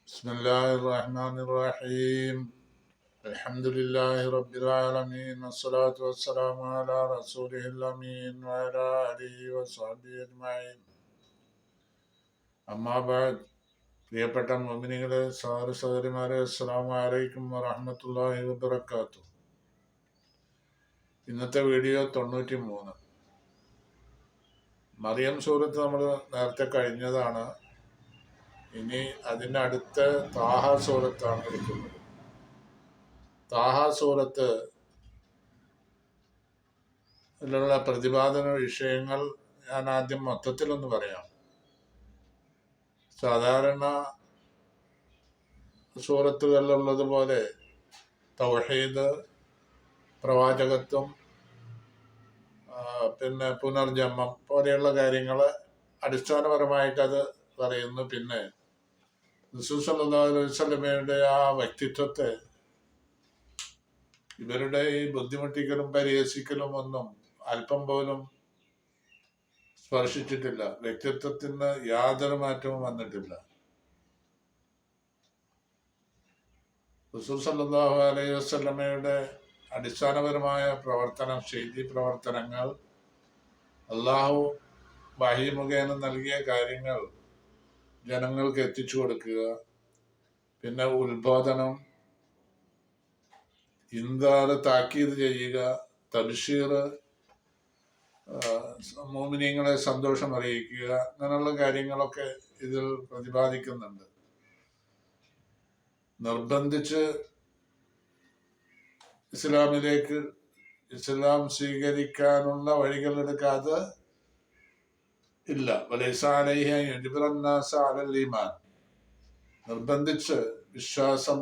بسم الله الرحمن الرحيم. الحمد لله رب العالمين، والصلاة والسلام على رسوله الأمين وعلى آله وصحبه أجمعين. أما بعد, പ്രിയപ്പെട്ട മുഅ്മിനീങ്ങളെ, സഹോദരിമാരെ, അസ്സലാമു അലൈക്കും വറഹ്മത്തുള്ളാഹി വബറകാതുഹു. ഇന്നത്തെ വീഡിയോ 93. മറിയം സൂറത്ത് നമ്മൾ നേരത്തെ കഴിഞ്ഞതാണ്. ഇനി അതിൻ്റെ അടുത്ത താഹ സൂറത്താണ് എടുക്കുന്നത്. താഹ സൂറത്ത് ിലുള്ള പ്രതിപാദന വിഷയങ്ങൾ ഞാൻ ആദ്യം മൊത്തത്തിലൊന്ന് പറയാം. സാധാരണ സൂറത്തുകളിലുള്ളതുപോലെ തൗഹീദ്, പ്രവാചകത്വം, പിന്നെ പുനർജന്മം പോലെയുള്ള കാര്യങ്ങൾ അടിസ്ഥാനപരമായിട്ട് അത് പറയുന്നു. പിന്നെ റസൂൽ സല്ലല്ലാഹു അലൈഹി വസല്ലമയുടെ ആ വ്യക്തിത്വത്തെ ഇവരുടെ ഈ ബുദ്ധിമുട്ടിക്കലും പരിഹസിക്കലും ഒന്നും അല്പം പോലും സ്പർശിച്ചിട്ടില്ല. വ്യക്തിത്വത്തിന് യാതൊരു മാറ്റവും വന്നിട്ടില്ല. റസൂൽ സല്ലല്ലാഹു അലൈഹി വസല്ലമയുടെ അടിസ്ഥാനപരമായ പ്രവർത്തനം, ശൈലി പ്രവർത്തനങ്ങൾ, അള്ളാഹു വഹി മുഖേന നൽകിയ കാര്യങ്ങൾ ജനങ്ങൾക്ക് എത്തിച്ചു കൊടുക്കുക, പിന്നെ ഉത്ബോധനം, ഇൻദാർ, താക്കീത് ചെയ്യുക, തബ്ശീർ, മുഅ്മിനീങ്ങളെ സന്തോഷം അറിയിക്കുക, അങ്ങനെയുള്ള കാര്യങ്ങളൊക്കെ ഇതിൽ പ്രതിപാദിക്കുന്നുണ്ട്. നിർബന്ധിച്ച് ഇസ്ലാം സ്വീകരിക്കാനുള്ള വഴികൾ എടുക്കാതെ ഇല്ല. വലൈസ അലൈഹി അൻ യുജ്ബിറ അന്നാസ അലൽ ഈമാൻ, നിർബന്ധിച്ച് വിശ്വാസം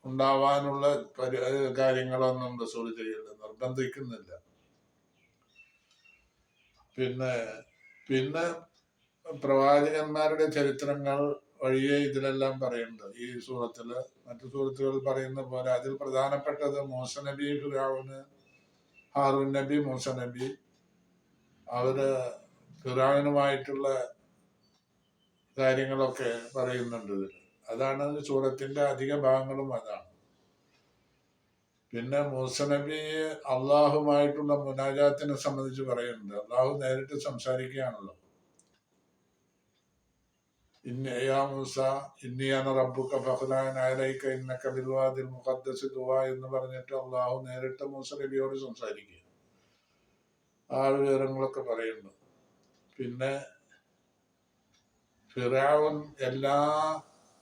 ഉണ്ടാവാനുള്ള കാര്യങ്ങളൊന്നും റസൂൽ ചെയ്യില്ല, നിർബന്ധിക്കുന്നില്ല. പിന്നെ പ്രവാചകന്മാരുടെ ചരിത്രങ്ങൾ വഴിയെ ഇതിലെല്ലാം പറയുന്നുണ്ട്. ഈ സൂറത്തില് മറ്റു സൂറത്തുകൾ പറയുന്ന പോലെ അതിൽ പ്രധാനപ്പെട്ടത് മൂസ നബി, ഫിർഔന്, ഹാറൂൻ നബി, മൂസ നബി, അവര് ഫിർഔനുമായിട്ടുള്ള കാര്യങ്ങളൊക്കെ പറയുന്നുണ്ട് ഇതിൽ. അതാണ് സൂറത്തിന്റെ അധിക ഭാഗങ്ങളും അതാണ്. പിന്നെ മൂസ നബി അള്ളാഹുമായിട്ടുള്ള മുനാജാത്തിനെ സംബന്ധിച്ച് പറയുന്നുണ്ട്. അള്ളാഹു നേരിട്ട് സംസാരിക്കുകയാണല്ലോ. യാ മൂസ ഇന്നി അന റബ്ബുക ഫഖ്ലഅൻ അലൈക ഇന്നക ബിൽ വാദിൽ മുഖദ്ദസി തുവാ എന്ന് പറഞ്ഞിട്ട് അള്ളാഹു നേരിട്ട് മൂസ നബിയോട് സംസാരിക്കുക. ആ വിവരങ്ങളൊക്കെ പറയുന്നു. പിന്നെ ഫിർഔൻ എല്ലാ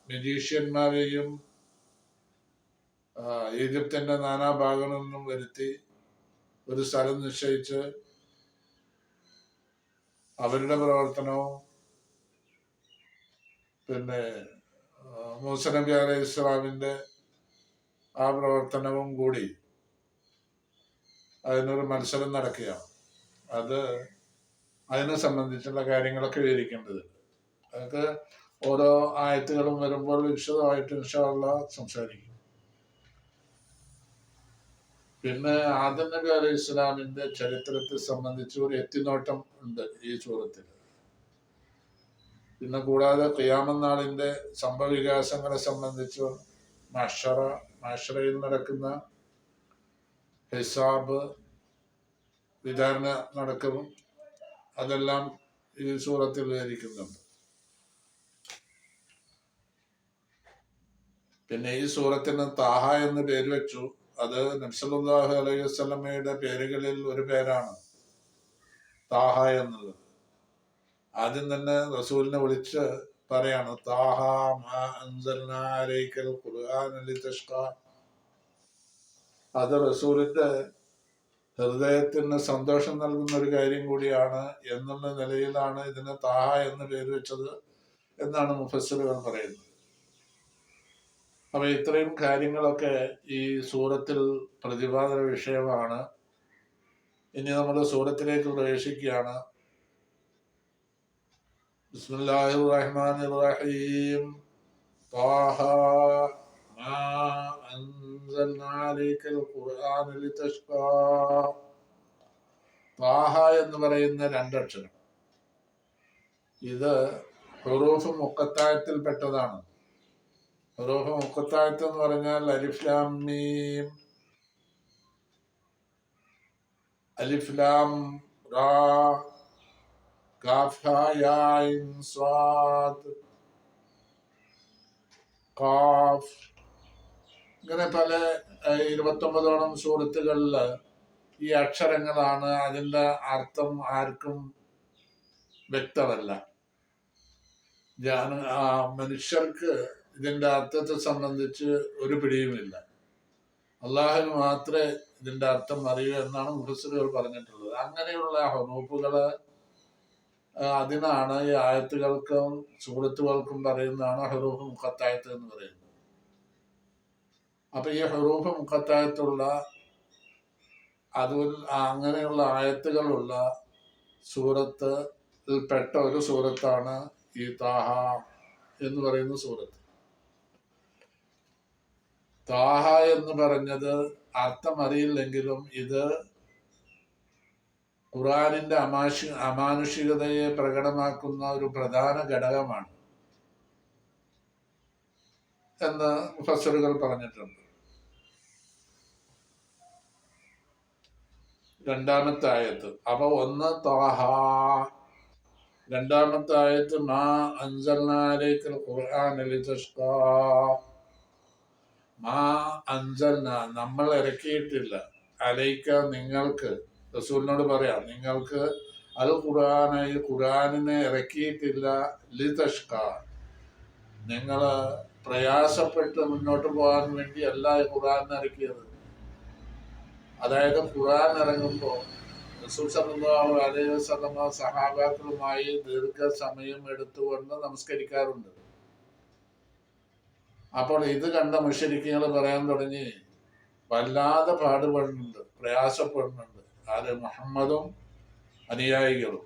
മജീഷ്യന്മാരെയും ഈജിപ്തിന്റെ നാനാഭാഗങ്ങളിൽ നിന്നും വരുത്തി ഒരു സ്ഥലം നിശ്ചയിച്ച് അവരുടെ പ്രവർത്തനവും പിന്നെ മൂസ നബി അലൈഹി ഇസ്ലാമിന്റെ ആ പ്രവർത്തനവും കൂടി അതിനൊരു മത്സരം നടക്കുകയാണ്. അതിനെ സംബന്ധിച്ചുള്ള കാര്യങ്ങളൊക്കെ വിവരിക്കേണ്ടത്. അതൊക്കെ ഓരോ ആയത്തുകളും വരുമ്പോൾ വിശദമായിട്ട് ഇൻഷാ അല്ലാഹ് സംസാരിക്കും. പിന്നെ ആദം നബി അലൈഹി ഇസ്ലാമിന്റെ ചരിത്രത്തെ സംബന്ധിച്ച് ഒരു എത്തിനോട്ടം ഉണ്ട് ഈ സൂറത്തിൽ. പിന്നെ കൂടാതെ ഖിയാമത്ത് നാളിന്റെ സംഭവവികാസങ്ങളെ സംബന്ധിച്ച് മഹ്ശറയിൽ നടക്കുന്ന ഹിസാബ്, വിചാരണ നടക്കും, അതെല്ലാം ഈ സൂറത്തിൽ വിവരിക്കുന്നുണ്ട്. പിന്നെ ഈ സൂറത്തിന് താഹ എന്ന് പേര് വെച്ചു. അത് നബി സല്ലല്ലാഹു അലൈഹി വസല്ലമയുടെ പേരുകളിൽ ഒരു പേരാണ് താഹ എന്നുള്ളത്. ആദ്യം തന്നെ റസൂലിനെ വിളിച്ച് പറയാണ് താഹ മാ അൻസൽനാ അലൈക്കൽ ഖുർആന ലിതഷ്ഖാ. അത് റസൂലിന്റെ ഹൃദയത്തിന് സന്തോഷം നൽകുന്ന ഒരു കാര്യം കൂടിയാണ് എന്നുള്ള നിലയിലാണ് ഇതിന് താഹ എന്ന് പേര് വെച്ചത് എന്നാണ് മുഫസ്സിറുകൾ പറയുന്നത്. അപ്പൊ ഇത്രയും കാര്യങ്ങളൊക്കെ ഈ സൂറത്തിൽ പ്രതിപാദന വിഷയമാണ്. ഇനി നമ്മൾ സൂറത്തിലേക്ക് പ്രവേശിക്കുകയാണ്. ബിസ്മില്ലാഹിർ റഹ്മാനിർ റഹീം. ത്വാഹ മാ അൻസൽനാ അലൈക്കൽ ഖുർആന ലിതഷ്ഖാ. ത്വാഹ എന്ന് പറയുന്ന രണ്ടക്ഷരം, ഇത് ഹുറൂഫ് മുഖത്തായത്തിൽ പെട്ടതാണ്. ഹുറൂഫ് മുഖത്തായത്ത് എന്ന് പറഞ്ഞാൽ അലിഫ് ലാം മീം, അലിഫ് ലാം റാ, കാഫ് ഹാ യാ ഐൻ സ്വാദ്, ഖാഫ്, ഇങ്ങനെ പല 29ഓളം സൂറത്തുകളിൽ ഈ അക്ഷരങ്ങളാണ്. അതിന്റെ അർത്ഥം ആർക്കും വ്യക്തമല്ല. മനുഷ്യർക്ക് ഇതിന്റെ അർത്ഥത്തെ സംബന്ധിച്ച് ഒരു പിടിയുമില്ല. അള്ളാഹുവിന് മാത്രമേ ഇതിന്റെ അർത്ഥം അറിയൂ എന്നാണ് മുഫസ്സിറുകൾ പറഞ്ഞിട്ടുള്ളത്. അങ്ങനെയുള്ള ഹുറൂഫുകള് അതിനാണ് ഈ ആയത്തുകൾക്കും സൂറത്തുകൾക്കും പറയുന്നതാണ് ഹുറൂഫ് മുഖത്തായത്ത് എന്ന് പറയുന്നത്. അപ്പൊ ഈ ഹുറൂഫ് മുഖത്തായത്തുള്ള അതിൽ അങ്ങനെയുള്ള ആയത്തുകളുള്ള സൂറത്തിൽ പെട്ട ഒരു സൂറത്താണ് ഈ താഹ എന്ന് പറയുന്ന സൂറത്ത്. താഹ എന്ന് പറഞ്ഞത് അർത്ഥം അറിയില്ലെങ്കിലും ഇത് ഖുർആനിന്റെ അമാനുഷികതയെ പ്രകടമാക്കുന്ന ഒരു പ്രധാന ഘടകമാണ് എന്ന് മുഫസ്സിറുകൾ പറഞ്ഞിട്ടുണ്ട്. രണ്ടാമത്തെ ആയത്ത്. അപ്പൊ ഒന്ന് താഹ, രണ്ടാമത്തെ ആയത്ത് മാ അൻസൽനാ അലൈക്കൽ ഖുർആന ലിതഷ്ഖാ. മാ അൻസൽന, നമ്മൾ ഇറക്കിയിട്ടില്ല, അലൈക്ക, നിങ്ങൾക്ക്, റസൂലിനോട് പറയാം, നിങ്ങൾക്ക് അൽ ഖുർആന, ഈ ഖുർആനിനെ ഇറക്കിയിട്ടില്ല, ലിതഷ്ഖാ, നിങ്ങൾ പ്രയാസപ്പെട്ട് മുന്നോട്ട് പോകാൻ വേണ്ടി അല്ല ഈ ഖുർആൻ ഇറക്കിയത്. അതായത് ഖുർആൻ ഇറങ്ങുമ്പോൾ റസൂൽ സല്ലല്ലാഹു അലൈഹി വസല്ലമ സഹാബാക്കളുമായി ദീർഘസമയം എടുത്തുകൊണ്ട് നമസ്കരിക്കാറുണ്ട്. അപ്പോൾ ഇത് കണ്ട മുശ്രിക്കുകൾ പറയാൻ തുടങ്ങി, വല്ലാതെ പാടുപെടുന്നുണ്ട്, പ്രയാസപ്പെടുന്നുണ്ട് ആര്? മുഹമ്മദും അനുയായികളും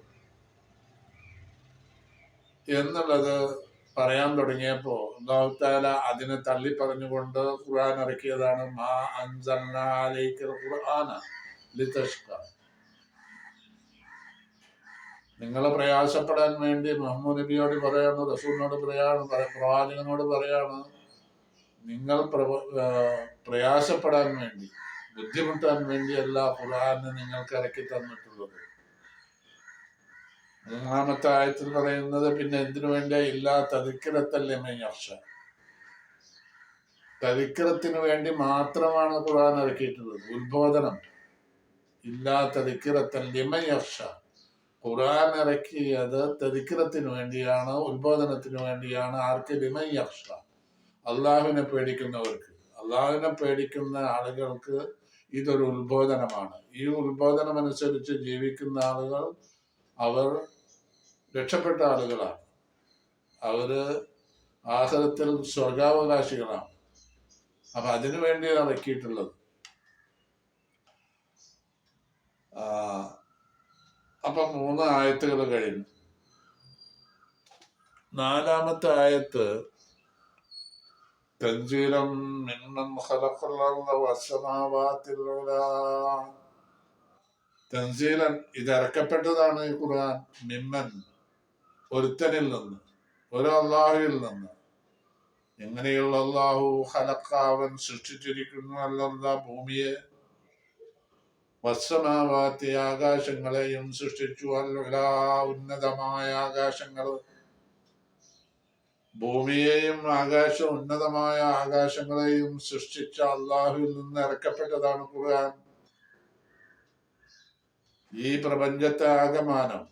എന്നുള്ളത് പറയാൻ തുടങ്ങിയപ്പോ അല്ലാഹു തആല അതിനെ തള്ളി പറഞ്ഞുകൊണ്ട് ഖുർആൻ ഇറക്കിയതാണ് മാ അൻസൽനാ അലൈക്കൽ ഖുർആന ലിതഷ്ഖാ. നിങ്ങൾ പ്രയാസപ്പെടാൻ വേണ്ടി മുഹമ്മദ് നബിയോട് പറയാണ്, റസൂലിനോട് പറയാണ്, പ്രവാചകനോട് പറയാണ്, നിങ്ങൾ പ്രയാസപ്പെടാൻ വേണ്ടി, ബുദ്ധിമുട്ടാൻ വേണ്ടിയല്ല ഖുർആനെ നിങ്ങൾക്ക് ഇറക്കി തന്നിട്ടുള്ളത്. മൂന്നാമത്തെ ആയത്തിൽ പറയുന്നത് പിന്നെ എന്തിനു വേണ്ടിയാ? ഇല്ലാ തദ്കിറത്തൻ ലിമൻ യഖ്ശ, തദ്കിറത്തിന് വേണ്ടി മാത്രമാണ് ഖുർആൻ ഇറക്കിയിട്ടുള്ളത്, ഉത്ബോധനം. ഇല്ലാ തദ്കിറത്തൻ ലിമൻ യഖ്ശ, ഖുർആൻ ഇറക്കിയത് തദ്കിറത്തിന് വേണ്ടിയാണ്, ഉത്ബോധനത്തിന് വേണ്ടിയാണ്. ആർക്ക്? ലിമൻ യഖ്ശ, അള്ളാഹുവിനെ പേടിക്കുന്നവർക്ക്. അള്ളാഹുവിനെ പേടിക്കുന്ന ആളുകൾക്ക് ഇതൊരു ഉത്ബോധനമാണ്. ഈ ഉത്ബോധനം അനുസരിച്ച് ജീവിക്കുന്ന ആളുകൾ അവർ രക്ഷപ്പെട്ട ആളുകളാണ്, അവര് ആഖിറത്തിൽ സ്വർഗാവകാശികളാണ്. അപ്പൊ അതിനു വേണ്ടിയാണ് ഇറക്കിയിട്ടുള്ളത്. അപ്പൊ 3 ആയത്തുകൾ കഴിഞ്ഞു. നാലാമത്തെ ആയത്ത് തൻസീലം മിമ്മൻ ഖലഖൽ അർള വസ്സമാവാതിൽ ഉലാ. തൻസീലൻ, ഇത് ഇറക്കപ്പെട്ടതാണ് ഈ ഖുർആൻ, മിമ്മൻ, ഒരുത്തനിൽ നിന്ന്, ഒരു അള്ളാഹുവിൽ നിന്ന്. എങ്ങനെയുള്ള അള്ളാഹു? ഖലഖ, അവൻ സൃഷ്ടിച്ചിരിക്കുന്നു, അല്ലല്ല, ഭൂമിയെ, വസ്സമാവാതി, ആകാശങ്ങളെയും സൃഷ്ടിച്ചു, അല്ലുലാ, ഉന്നതമായ ആകാശങ്ങൾ, ഭൂമിയെയും ഉന്നതമായ ആകാശങ്ങളെയും സൃഷ്ടിച്ച അള്ളാഹുവിൽ നിന്ന് ഇറക്കപ്പെട്ടതാണ് ഖുർആൻ. ഈ പ്രപഞ്ചത്തെ ആകമാനം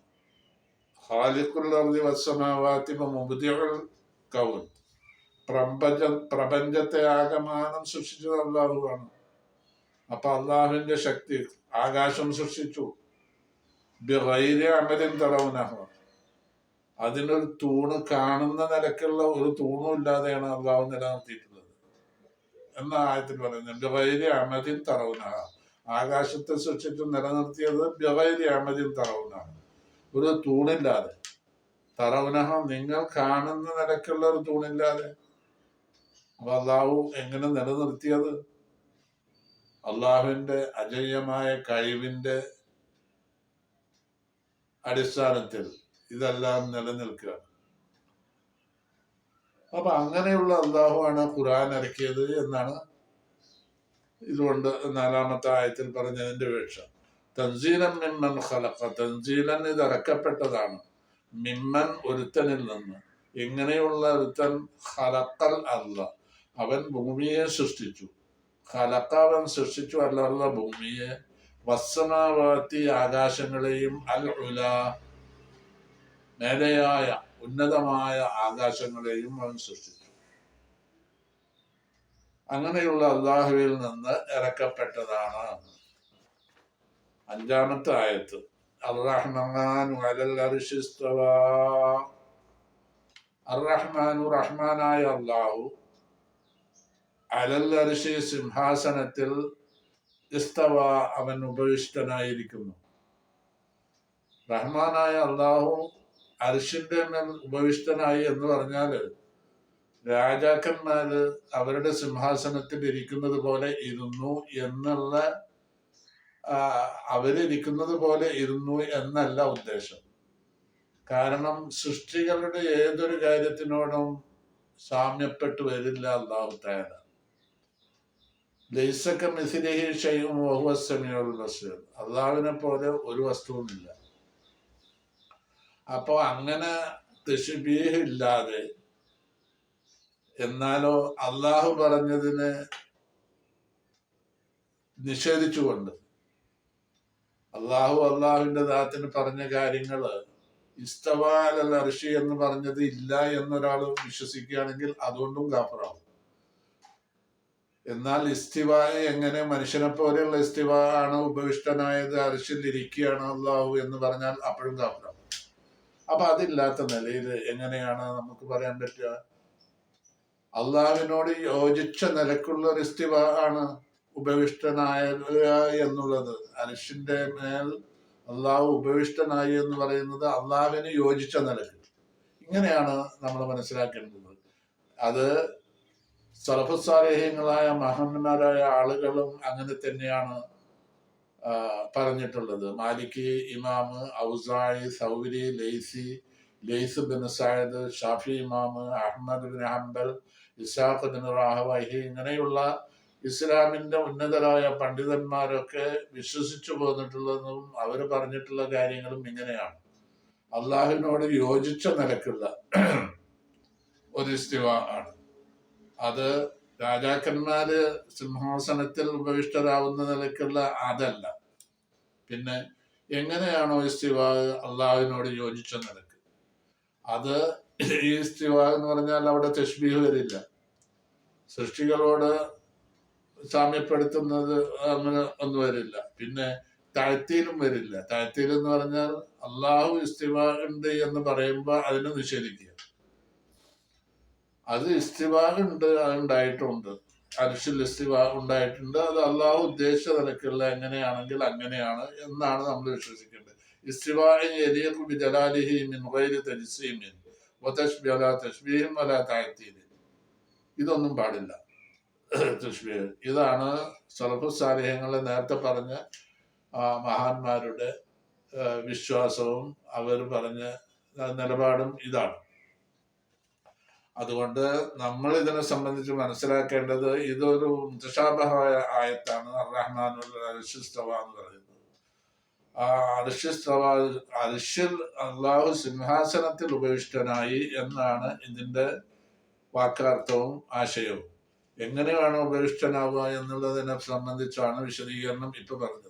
ഖാലിഖുൽ അർളി വസ്സമാവാതി വമുബ്ദിഉൽ കൗൻ, പ്രപഞ്ചത്തെ ആകമാനം സൃഷ്ടിച്ചത് അള്ളാഹുവാണ്. അപ്പൊ അള്ളാഹുവിന്റെ ശക്തി, ആകാശം സൃഷ്ടിച്ചു, ബിഗൈരി അമലിൻ തറൗനഹു, അതിനൊരു തൂണ്, കാണുന്ന നിലക്കുള്ള ഒരു തൂണും ഇല്ലാതെയാണ് അള്ളാഹു നിലനിർത്തിയിട്ടുള്ളത് എന്ന ആയത്തിൽ പറയുന്നത്. ബിഗൈരി അമലിൻ തറൗനഹ, ആകാശത്തെ സൃഷ്ടിച്ച് നിലനിർത്തിയത് ബിഗൈരി അമലിൻ തറൗനഹ, ഒരു തൂണില്ലാതെ. തറൗനഹ, നിങ്ങൾ കാണുന്ന നിലക്കുള്ള ഒരു തൂണില്ലാതെ. അപ്പൊ അള്ളാഹു എങ്ങനെ നിലനിർത്തിയത്? അള്ളാഹുവിന്റെ അജയ്യമായ കഴിവിന്റെ അടിസ്ഥാനത്തിൽ ഇതെല്ലാം നിലനിൽക്കുക. അപ്പൊ അങ്ങനെയുള്ള അള്ളാഹുവാണ് ഖുർആൻ ഇറക്കിയത് എന്നാണ് ഇതുകൊണ്ട് 4-ാമത്തെ ആയത്തിൽ പറഞ്ഞതിന്റെ വീക്ഷ. തൻസീലൻ മിമ്മൻ ഖലഖ, തൻസീലൻ ഇത് ഇറക്കപ്പെട്ടതാണ്, മിമ്മൻ ഒരുത്തനിൽ നിന്ന്. എങ്ങനെയുള്ള ഒരുത്തൻ? ഖലഖൽ അർള, അവൻ ഭൂമിയെ സൃഷ്ടിച്ചു. ഖലഖ, അവൻ സൃഷ്ടിച്ചു അല്ല ഭൂമിയെ. വസ്സമാവാത്തി, ആകാശങ്ങളെയും. അൽ ഉല, മേലെയായ ഉന്നതമായ ആകാശങ്ങളെയും അവൻ സൃഷ്ടിച്ചു. അങ്ങനെയുള്ള അള്ളാഹുവിൽ നിന്ന് ഇറക്കപ്പെട്ടതാണ്. 5-ാമത്തെ ആയത്ത് അർ-റഹ്മാനു അലൽ അർശി ഇസ്തവാ. അർ-റഹ്മാനു, റഹ്മാനായ അള്ളാഹു, അലൽ അർശി, സിംഹാസനത്തിൽ, ഇസ്തവ, അവൻ ഉപവിഷ്ടനായിരിക്കുന്നു. റഹ്മാനായ അള്ളാഹു അർശിന്റെ മേൽ ഉപവിഷ്ടനായി എന്ന് പറഞ്ഞാല് രാജാക്കന്മാര് അവരുടെ സിംഹാസനത്തിൽ ഇരിക്കുന്നത് പോലെ ഇരുന്നു എന്നുള്ള, അവരിരിക്കുന്നത് പോലെ ഇരുന്നു എന്നല്ല ഉദ്ദേശം. കാരണം സൃഷ്ടികളുടെ ഏതൊരു കാര്യത്തിനോടും സാമ്യപ്പെട്ടു വരില്ല അല്ലാഹു തആല. ലൈസ കമിസ്ലിഹി ശൈഉൻ വഹുവ സമീഉൽ ബസീർ. അള്ളാഹുവിനെ പോലെ ഒരു വസ്തുവുമില്ല. അപ്പോ അങ്ങനെ തശ്ബീഹ് ഇല്ലാതെ, എന്നാലോ അള്ളാഹു പറഞ്ഞതിനെ നിഷേധിച്ചുകൊണ്ട്, അള്ളാഹുവിന്റെ ദാത്തിന് പറഞ്ഞ കാര്യങ്ങള് ഇസ്തവാ അലൽ അർശി എന്ന് പറഞ്ഞത് ഇല്ല എന്നൊരാൾ വിശ്വസിക്കുകയാണെങ്കിൽ അതുകൊണ്ടും കാഫറാവും. എന്നാൽ ഇസ്തിവ എങ്ങനെ മനുഷ്യനെ പോലെയുള്ള ഇസ്തിവ ആണ്, ഉപവിഷ്ടനായത്, അർശിൽ ഇരിക്കുകയാണ് അള്ളാഹു എന്ന് പറഞ്ഞാൽ അപ്പോഴും കാഫറാവും. അപ്പൊ അതില്ലാത്ത നിലയിൽ എങ്ങനെയാണ് നമുക്ക് പറയാൻ പറ്റുക? അള്ളാഹുവിനോട് യോജിച്ച നിലക്കുള്ള ഒരു ഇസ്തിവ ആണ് ഉപവിഷ്ടനായ എന്നുള്ളത്. അർശിന്റെ മേൽ അള്ളാഹു ഉപവിഷ്ടനായി എന്ന് പറയുന്നത് അള്ളാഹുവിന് യോജിച്ച നിലക്ക്. ഇങ്ങനെയാണ് നമ്മൾ മനസ്സിലാക്കേണ്ടത്. അത് സലഫു സാലിഹീങ്ങളായ മഹാന്മാരായ ആളുകളും അങ്ങനെ തന്നെയാണ് പറഞ്ഞിട്ടുള്ളത്. മാലിക് ഇമാമ്, Awzai, Thawri, Laith bin Saad, Shafi ഇമാമ്, Ahmad bin Hanbal, Ishaq bin Rahawayh, ഇങ്ങനെയുള്ള ഇസ്ലാമിന്റെ ഉന്നതരായ പണ്ഡിതന്മാരൊക്കെ വിശ്വസിച്ചു പോന്നിട്ടുള്ളതും അവർ പറഞ്ഞിട്ടുള്ള കാര്യങ്ങളും ഇങ്ങനെയാണ്. അള്ളാഹുവിനോട് യോജിച്ച നിലക്കുള്ള ഒരു ഇസ്തിവ ആണ്. അത് രാജാക്കന്മാര് സിംഹാസനത്തിൽ ഉപവിഷ്ടരാവുന്ന നിലക്കുള്ള അതല്ല. പിന്നെ എങ്ങനെയാണോ ഇസ്തിവ അള്ളാഹുവിനോട് യോജിച്ച നിലക്ക്, അത് ഈ ഇസ്തിവ എന്ന് പറഞ്ഞാൽ അവിടെ തശ്ബീഹ് വരില്ല. സൃഷ്ടികളോട് സാമ്യപ്പെടുത്തുന്നത് അങ്ങനെ ഒന്നും വരില്ല. പിന്നെ താഴ്ത്തീലും വരില്ല. താഴ്ത്തീൽ എന്ന് പറഞ്ഞാൽ അള്ളാഹു ഇസ്തിവ ഉണ്ട് എന്ന് പറയുമ്പോൾ അതിനെ നിഷേധിക്കുക. അത് ഇസ്തിവ ഉണ്ട്, അതുണ്ടായിട്ടുണ്ട്, അർശിൽ ഇസ്തിവ ഉണ്ടായിട്ടുണ്ട്. അത് അള്ളാഹു ഉദ്ദേശിച്ച നിലക്കുള്ള എങ്ങനെയാണെങ്കിൽ അങ്ങനെയാണ് എന്നാണ് നമ്മൾ വിശ്വസിക്കേണ്ടത്. ഇസ്തിവ യലീഖു ബിജലാലിഹി മിൻ ഗൈരി തജ്സീമിൻ വതശ്ബീഹ വലാ തശ്ബീഹിൻ വലാ തഅ്തീൽ. ഇതൊന്നും പാടില്ല തശ്ബീഹ്. ഇതാണ് സലഫു സാലിഹ്യങ്ങളെ നേരത്തെ പറഞ്ഞ മഹാന്മാരുടെ വിശ്വാസവും അവർ പറഞ്ഞ നിലപാടും ഇതാണ്. അതുകൊണ്ട് നമ്മൾ ഇതിനെ സംബന്ധിച്ച് മനസ്സിലാക്കേണ്ടത് ഇതൊരു മുതശാബഹായ ആയത്താണ്. അർ-റഹ്മാനുൽ അർശി ഇസ്തവ എന്ന് പറയുന്നത്. ആ അർശി ഇസ്തവ, അർശിൽ അള്ളാഹു സിംഹാസനത്തിൽ ഉപവിഷ്ടനായി എന്നാണ് ഇതിന്റെ വാക്കാർത്ഥവും ആശയവും. എങ്ങനെയാണ് ഉപവിഷ്ടനാവുക എന്നുള്ളതിനെ സംബന്ധിച്ചാണ് വിശദീകരണം ഇപ്പൊ പറഞ്ഞത്.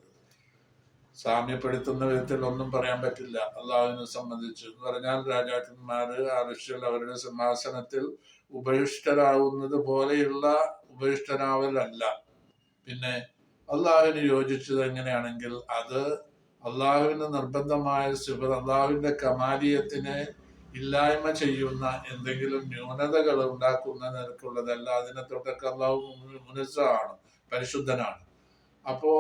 സാമ്യപ്പെടുത്തുന്ന വിധത്തിൽ ഒന്നും പറയാൻ പറ്റില്ല അള്ളാഹുവിനെ സംബന്ധിച്ച്. എന്ന് പറഞ്ഞാൽ രാജാക്കന്മാര് അർശിൽ അവരുടെ സിംഹാസനത്തിൽ ഉപവിഷ്ടരാകുന്നത് പോലെയുള്ള ഉപവിഷ്ടനാവലല്ല. പിന്നെ അള്ളാഹുവിന് യോജിച്ചത് എങ്ങനെയാണെങ്കിൽ അത് അള്ളാഹുവിന് നിർബന്ധമായ സിഫത്ത്, അള്ളാഹുവിന്റെ കമാലിയത്തിനെ ഇല്ലായ്മ ചെയ്യുന്ന എന്തെങ്കിലും ന്യൂനതകൾ ഉണ്ടാക്കുന്ന നിരക്കുള്ളതല്ല. അതിനെ തൊട്ടൊക്കെ അള്ളാഹു മുനസ്സഹാണ്, പരിശുദ്ധനാണ്. അപ്പോ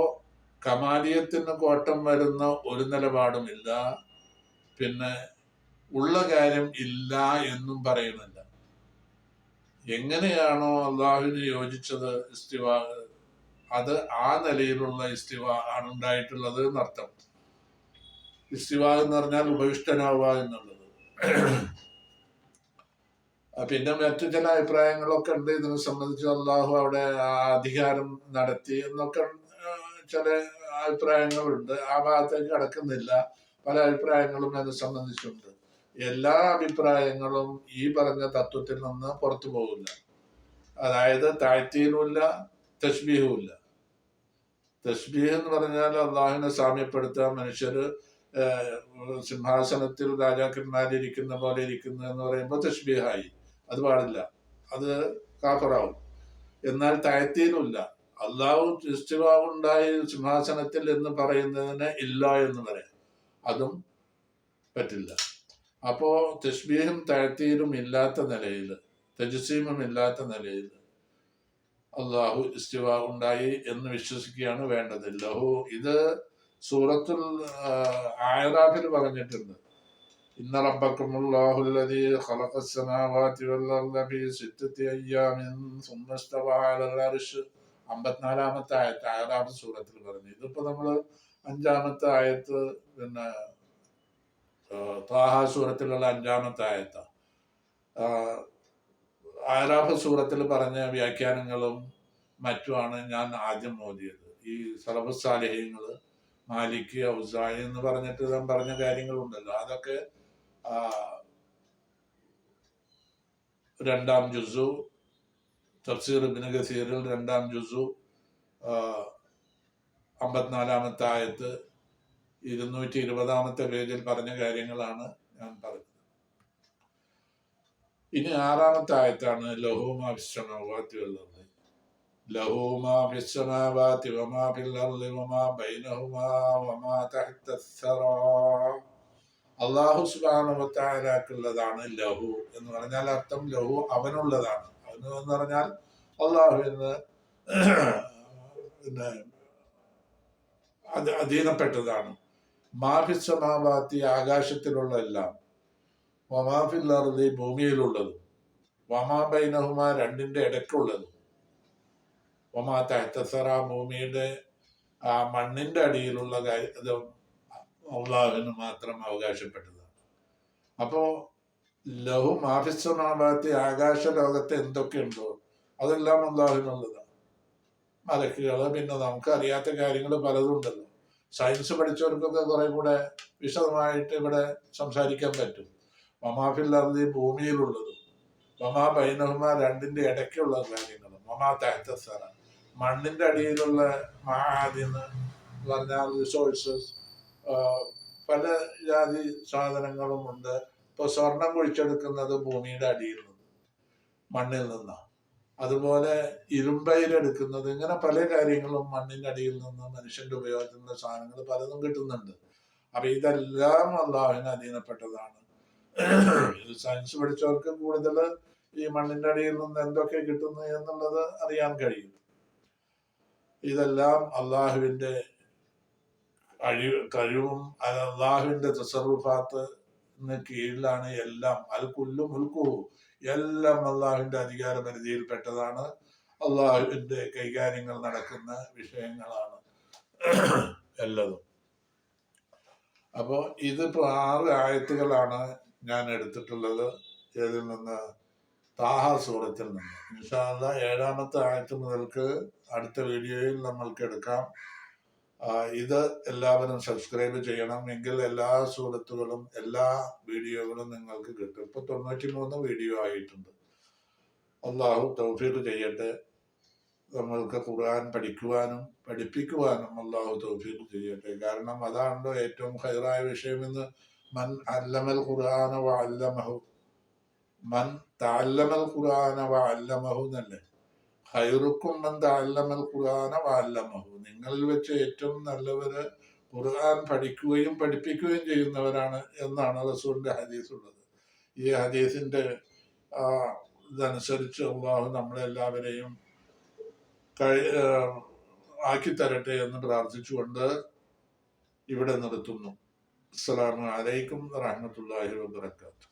കമാലിയത്തിന് കോട്ടം വരുന്ന ഒരു നിലപാടുമില്ല. പിന്നെ ഉള്ള കാര്യം ഇല്ല എന്നും പറയുന്നില്ല. എങ്ങനെയാണോ അള്ളാഹുവിന് യോജിച്ചത് ഇസ്തിവ, അത് ആ നിലയിലുള്ള ഇസ്തിവ ആണ് ഉണ്ടായിട്ടുള്ളത് എന്നർത്ഥം. ഇസ്തിവ എന്ന് പറഞ്ഞാൽ ഉപവിഷ്ടനാവുക എന്നുള്ളത്. പിന്നെ മറ്റു ചില അഭിപ്രായങ്ങളൊക്കെ ഉണ്ട് ഇതിനെ സംബന്ധിച്ച്. അള്ളാഹു അവിടെ അധികാരം നടത്തി എന്നൊക്കെ ചില അഭിപ്രായങ്ങളുണ്ട്. ആ ഭാഗത്തേക്ക് കടക്കുന്നില്ല. പല അഭിപ്രായങ്ങളും അതിനെ സംബന്ധിച്ചുണ്ട്. എല്ലാ അഭിപ്രായങ്ങളും ഈ പറഞ്ഞ തത്വത്തിൽ നിന്ന് പുറത്തു പോകില്ല. അതായത് താഴ്ത്തീനുമില്ല, തശ്ബീഹുമില്ല. തശ്ബീഹ് എന്ന് പറഞ്ഞാൽ അള്ളാഹുവിനെ സാമ്യപ്പെടുത്താൻ മനുഷ്യര് സിംഹാസനത്തിൽ രാജാക്കന്മാരിയ്ക്കുന്ന പോലെ ഇരിക്കുന്നു എന്ന് പറയുമ്പോൾ തശ്ബീഹായി. അത് പാടില്ല, അത് കാഫറാവും. എന്നാൽ താഴ്ത്തീനുമില്ല. അള്ളാഹു ഇസ്തിവാവുണ്ടായി സിംഹാസനത്തിൽ എന്ന് പറയുന്നതിന് ഇല്ല എന്ന് പറയാം, അതും പറ്റില്ല. അപ്പോ തശ്ബീഹും താഴ്ത്തീനും ഇല്ലാത്ത നിലയിൽ, തജ്സീമും ഇല്ലാത്ത നിലയിൽ അള്ളാഹു ഇസ്തിവാ ഉണ്ടായി എന്ന് വിശ്വസിക്കുകയാണ് വേണ്ടത്. ലഹു, ഇത് സൂറത്തുൽ ആയറാഫിൽ പറഞ്ഞിട്ടുണ്ട്. ഇന്ന റബ്ബക്കുമുല്ലാഹുല്ലദീ ഖലഖസ് സമാവാതി വൽ അർദ ഫീ സിത്തത്തി അയ്യാമിൻ സുമ്മ ഇസ്തവ അലൽ അർശ്. 54-ാമത്തെ ആയത്ത് ആയറാഫ് സൂറത്തിൽ പറഞ്ഞു. ഇതിപ്പോ നമ്മള് 5-ാമത്തെ ആയത്ത്, പിന്നെ ത്വാഹ സൂറത്തിലുള്ള 5-ാമത്തെ ആയത്ത. ആയറാഫ് സൂറത്തിൽ പറഞ്ഞ വ്യാഖ്യാനങ്ങളും മറ്റുമാണ് ഞാൻ ആദ്യം ഓതിയത്. ഈ സലഫുസ് സാലിഹീങ്ങള് മാലിക്, ഔസായി എന്ന് പറഞ്ഞിട്ട് ഞാൻ പറഞ്ഞ കാര്യങ്ങളുണ്ടല്ലോ, അതൊക്കെ 2-ാം ജുസു തഫ്സീർ ഇബ്നു കസീറിൽ 2-ാം ജുസു 54-ാമത്തെ ആയത്ത് 220-ാമത്തെ പേജിൽ പറഞ്ഞ കാര്യങ്ങളാണ് ഞാൻ പറഞ്ഞത്. ഇനി 6-ാമത്തെ ആയത്താണ് ലഹൂമാ ഫിസ്സമാവാതി വൽ അർദ്. ലഹൂമാ ഫിസ്സമാവാതി വമാ ഫിൽ അർദി വമാ ബൈനഹുമാ വമാ തഹ്തസ്സറാ. അല്ലാഹു സുബ്ഹാനഹു വ തആലക്കുള്ളതാണ് ലഹു എന്ന് പറഞ്ഞാൽ അർത്ഥം ലഹു അവനുള്ളതാണ്. അവന് എന്ന് പറഞ്ഞാൽ അള്ളാഹുവിന് പിന്നെ അധീനപ്പെട്ടതാണ്. മാഫിസ്സമാവാത്തി ആകാശത്തിലുള്ള എല്ലാം, വമാഫിൽ അർദി ഭൂമിയിലുള്ളതും, വമാ ബൈനഹുമാ രണ്ടിന്റെ ഇടയ്ക്കുള്ളതും, വമാ തഹ്തസറ ഭൂമിയുടെ ആ മണ്ണിന്റെ അടിയിലുള്ള കാര്യം അള്ളാഹുവിന് മാത്രം അവകാശപ്പെട്ടതാണ്. അപ്പോ ലഹു മാഫിസ്സമാവാത്തി ആകാശ ലോകത്തെ എന്തൊക്കെയുണ്ടോ അതെല്ലാം അള്ളാഹുവിനുള്ളതാണ്. മലക്കുകള്, പിന്നെ നമുക്ക് അറിയാത്ത കാര്യങ്ങൾ പലതുണ്ടല്ലോ. സയൻസ് പഠിച്ചവർക്കൊക്കെ കുറെ കൂടെ വിശദമായിട്ട് ഇവിടെ സംസാരിക്കാൻ പറ്റും. വമാഫിൽ അർദി ഭൂമിയിലുള്ളതും, വമാ ബൈനഹുമ രണ്ടിന്റെ ഇടയ്ക്കുള്ള കാര്യങ്ങളും, വമാ തഹ്തസ്സറ മണ്ണിന്റെ അടിയിലുള്ള മആദിന് പറഞ്ഞാൽ റിസോഴ്സസ്, പല ജാതി സാധനങ്ങളും ഉണ്ട്. ഇപ്പൊ സ്വർണം കുഴിച്ചെടുക്കുന്നത് ഭൂമിയുടെ അടിയിൽ നിന്ന്, മണ്ണിൽ നിന്നാണ്. അതുപോലെ ഇരുമ്പയിലെടുക്കുന്നത്, ഇങ്ങനെ പല കാര്യങ്ങളും മണ്ണിന്റെ അടിയിൽ നിന്ന് മനുഷ്യന്റെ ഉപയോഗത്തിനുള്ള സാധനങ്ങൾ പലതും കിട്ടുന്നുണ്ട്. അപ്പൊ ഇതെല്ലാം അള്ളാഹുവിന് അധീനപ്പെട്ടതാണ്. സയൻസ് പഠിച്ചവർക്ക് കൂടുതൽ ഈ മണ്ണിന്റെ അടിയിൽ നിന്ന് എന്തൊക്കെ കിട്ടുന്നു എന്നുള്ളത് അറിയാൻ കഴിയും. ഇതെല്ലാം അള്ളാഹുവിന്റെ കഴിവും അള്ളാഹുവിന്റെ തസറുഫാത്തിന് കീഴിലാണ് എല്ലാം. അൽ കുല്ലു മുൽക്കുഹു, എല്ലാം അള്ളാഹുവിന്റെ അധികാര പരിധിയിൽപ്പെട്ടതാണ്. അള്ളാഹുവിന്റെ കൈകാര്യങ്ങൾ നടക്കുന്ന വിഷയങ്ങളാണ് എല്ലതും. അപ്പോ ഇതിപ്പോ 6 ആയത്തുകളാണ് ഞാൻ എടുത്തിട്ടുള്ളത്. ഇതിൽ നിന്ന് താഹ സൂറത്തിൽ നിന്ന്. ഇൻഷാ അല്ലാഹ് 7-ാമത്തെ ആയത്ത് മുതൽക്ക് അടുത്ത വീഡിയോയിൽ നമ്മൾക്ക് എടുക്കാം. ഇത് എല്ലാവരും സബ്സ്ക്രൈബ് ചെയ്യണം, എങ്കിൽ എല്ലാ സൂറത്തുകളും എല്ലാ വീഡിയോകളും നിങ്ങൾക്ക് കിട്ടും. ഇപ്പൊ 93 വീഡിയോ ആയിട്ടുണ്ട്. അള്ളാഹു തൗഫീഖ് ചെയ്യട്ടെ. നമ്മൾക്ക് ഖുർആൻ പഠിക്കുവാനും പഠിപ്പിക്കുവാനും അള്ളാഹു തൗഫീഖ് ചെയ്യട്ടെ. കാരണം അതാണല്ലോ ഏറ്റവും ഖൈറായ വിഷയമെന്ന്. മൻ അല്ലമൽ ഖുർആന വ അല്ലമഹു, മൻ തഅല്ലമൽ ഖുർആന വ അല്ലമഹു എന്നല്ലേ. ഖൈറുക്കും മൻ തഅല്ലമൽ ഖുർആന വ അല്ലമഹു, നിങ്ങളിൽ വെച്ച് ഏറ്റവും നല്ലവര് ഖുർആൻ പഠിക്കുകയും പഠിപ്പിക്കുകയും ചെയ്യുന്നവരാണ് എന്നാണ് റസൂലിന്റെ ഹദീസ് ഉള്ളത്. ഈ ഹദീസിന്റെ ഇതനുസരിച്ച് അള്ളാഹു നമ്മളെല്ലാവരെയും ആക്കി തരട്ടെ എന്ന് പ്രാർത്ഥിച്ചുകൊണ്ട് ഇവിടെ നിർത്തുന്നു. അസ്സലാമു അലൈക്കും വറഹ്മത്തുള്ളാഹി വബറകാതുഹു.